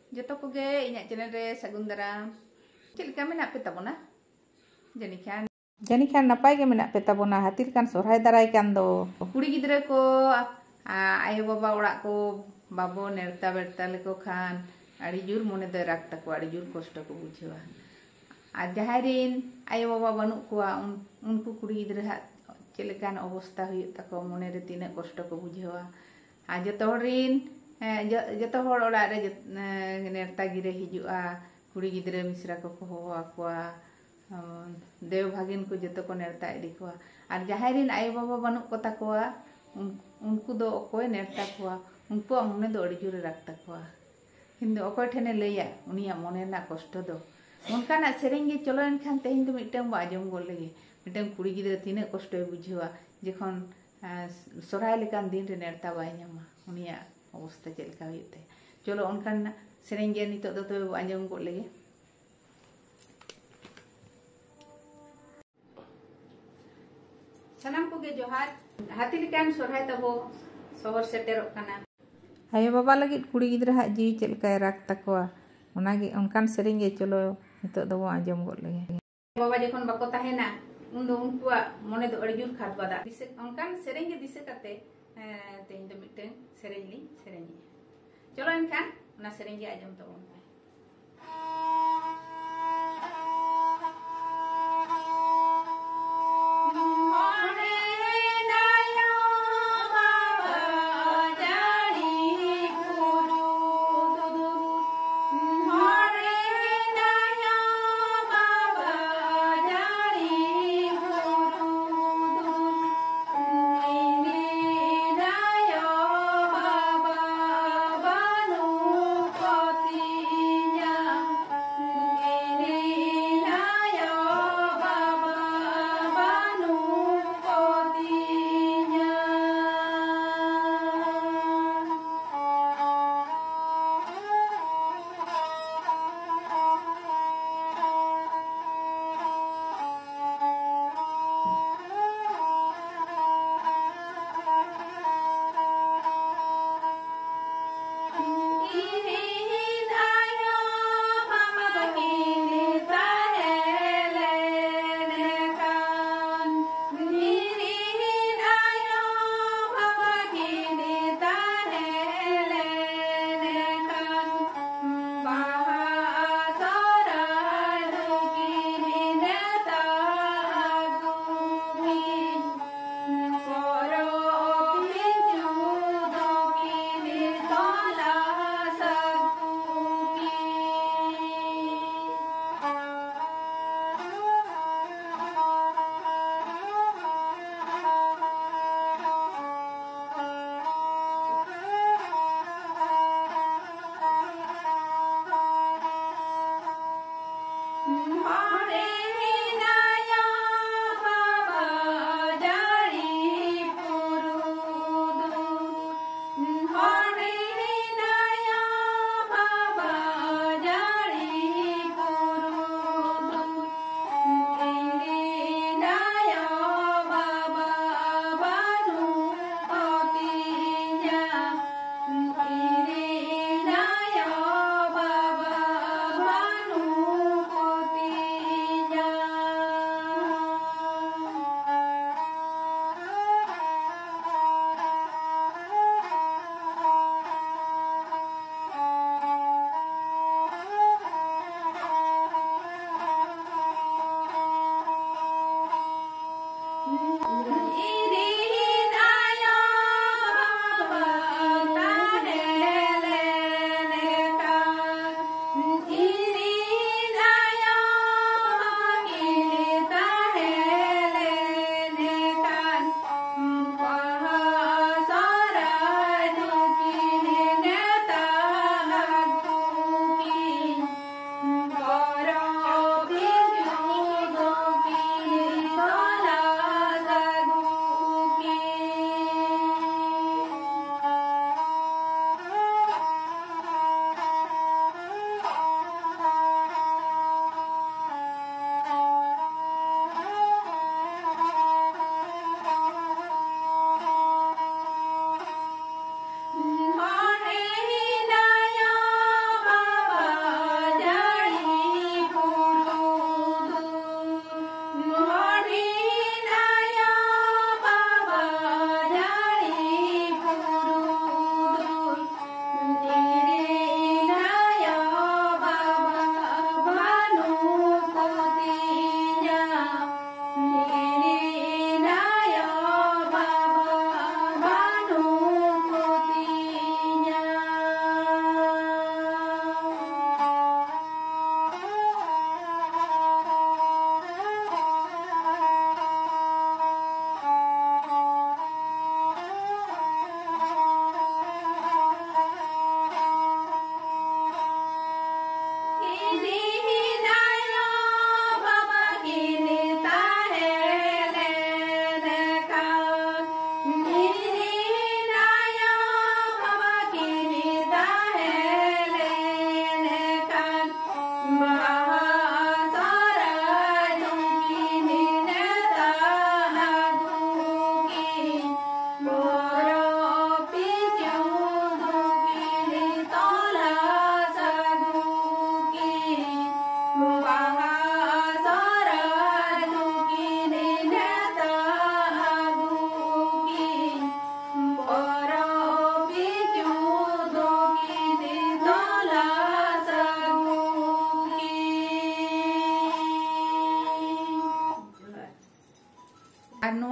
Joto koge inya channel re sagun daram. Chil ka menak pe tabona. Janikan napai ge menak pe tabona hatir kan sorhai darai kan do. Kuri gidra ko ayo baba orak ko babo nerta berta leko khan adi jur mone de rakta ko adi jur kosto ko bujhewa. Ar jaharin ayo baba banuk kuwa unku kuri gidra ha chelekan obostha huyuk tako mone re tina kosto ko bujhewa. Joto horin joto hor orak re nerta gire hijua kuri gidra misra ko hoho akwa dew bhagin ko joto ko nerta idi kuwa. Ar jaharin ayo baba banuk ko takowa unku do okoy nerta kuwa unku mone do adi jure rakta kuwa. Hindu okoy thene leya unia mone na kosto do unkana sereng ge cholo enkhan tehin do mitang ba ajom gol lege mitang kuri gidra tina kosto bujhewa jekhon sorai lekan din re nerta bai nyama unia obostha chel ka huyuk te. Cholo onkan sereng ge nitok do to ajom gol lege. Sanam koge johar hati lekan sorhai tabo sohor seterok kana. Ayo baba lagi kuri gidra hak jiwi chel kay rak takowa onage onkan sereng ge cholo nitok do ajom gol lege. Baba jekhon bako tahena undo unkuwa mone do adi jur khat bada onkan sereng ge dise kate tehin do miteng sereng li sereng. Cholo enkan ona sereng ge ajom tabon.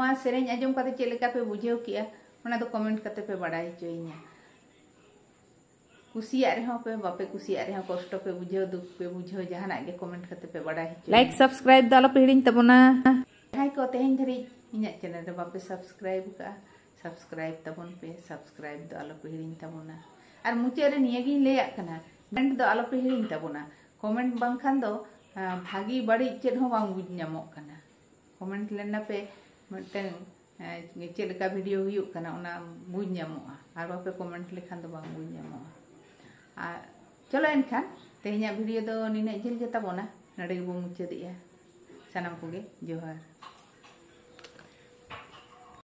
नवा सेरेंज आजम कते check लेका पे बुझेव किया ओना दो comment कते पे बाडाय होइया कुसिया रे हो पे बापे कुसिया रे हो कष्ट पे बुझेव दुख पे बुझेव जहाना के कमेंट कते पे बाडाय लाइक सब्सक्राइब दालो पे हिडिंग तबोना हाय को तेहेन धरी इन्या चैनल रे बापे सब्सक्राइब का सब्सक्राइब तबन पे सब्सक्राइब दो आलो पे हिडिंग तबोना और मुचे रे निया गिन लेया कना कमेंट दो आलो पे हिडिंग तबोना कमेंट बांखान दो भागी बड़ी चेद हो बांग बुझ ᱧᱟᱢᱚᱜ ᱠᱟᱱᱟ कमेंट लेना पे मटन चेद का वीडियो हुयुक कना ओना बुझ ᱧᱟᱢᱚᱜᱼᱟ और बापे कमेंट लेखान दो बांग बुझ ᱧᱟᱢᱚᱜᱼᱟ और चलो एनखान तेहेᱧा वीडियो दो निना झेल गे ताबोना नडे गबो मुचादिया सानाम कोगे जोहार।